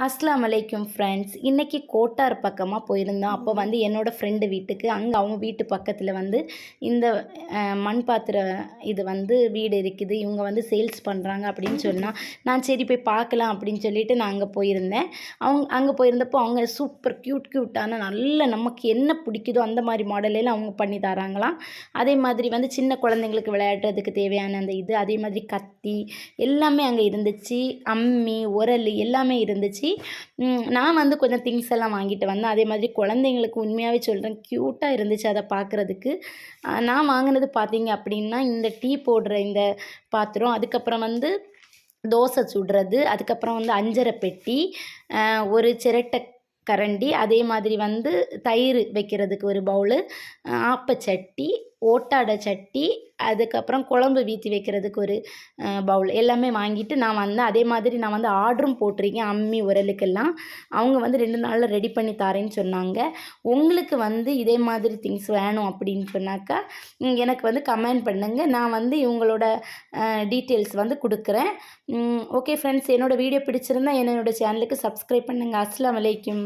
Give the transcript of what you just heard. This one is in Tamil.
அஸ்ஸலாமு அலைக்கும் ஃப்ரெண்ட்ஸ். இன்றைக்கி கோட்டார் பக்கமாக போயிருந்தோம். அப்போ வந்து என்னோடய ஃப்ரெண்டு வீட்டுக்கு அங்கே அவங்க வீட்டு பக்கத்தில் வந்து இந்த மண் பாத்திர இது வந்து வீடு இருக்குது, இவங்க வந்து சேல்ஸ் பண்ணுறாங்க அப்படின்னு சொன்னால் நான் சரி போய் பார்க்கலாம் அப்படின்னு சொல்லிட்டு நான் அங்கே போயிருந்தேன். அங்கே போயிருந்தப்போ அவங்க சூப்பர் க்யூட்டான நல்ல நமக்கு என்ன பிடிக்குதோ அந்த மாதிரி மாடலெல்லாம் அவங்க பண்ணி தராங்களாம். அதே மாதிரி வந்து சின்ன குழந்தைங்களுக்கு விளையாடுறதுக்கு தேவையான அந்த இது, அதே மாதிரி கத்தி எல்லாமே அங்கே இருந்துச்சு. அம்மி, உரல் எல்லாமே இருந்துச்சு. நான் வந்து கொஞ்சம் திங்ஸ் எல்லாம் வாங்கிட்டு வந்தேன். அதே மாதிரி குழந்தைங்களுக்கு உண்மையாகவே சொல்கிறேன் க்யூட்டாக இருந்துச்சு அதை பார்க்குறதுக்கு. நான் வாங்கினது பார்த்தீங்க அப்படின்னா இந்த டீ போடுற இந்த பாத்திரம், அதுக்கப்புறம் வந்து தோசை சுடுறது, அதுக்கப்புறம் வந்து அஞ்சரை பெட்டி, ஒரு சிரட்டை கரண்டி, அதே மாதிரி வந்து தயிர் வைக்கிறதுக்கு ஒரு பவுலு, ஆப்பச்சட்டி, ஓட்டாடை சட்டி, அதுக்கப்புறம் குழம்பு வீத்தி வைக்கிறதுக்கு ஒரு பவுல் எல்லாமே வாங்கிட்டு நான் வந்தேன். அதே மாதிரி நான் வந்து ஆர்டரும் போட்டிருக்கேன் அம்மி உரலுக்கெல்லாம். அவங்க வந்து 2 நாளில் ரெடி பண்ணி தரேன்னு சொன்னாங்க. உங்களுக்கு வந்து இதே மாதிரி திங்ஸ் வேணும் அப்படின்னு சொன்னாக்கா எனக்கு வந்து கமெண்ட் பண்ணுங்கள். நான் வந்து இவங்களோட டீட்டெயில்ஸ் வந்து கொடுக்குறேன். ஓகே ஃப்ரெண்ட்ஸ், என்னோடய வீடியோ பிடிச்சிருந்தா என்னோடய சேனலுக்கு சப்ஸ்கிரைப் பண்ணுங்கள். அஸ்ஸலாமு அலைக்கும்.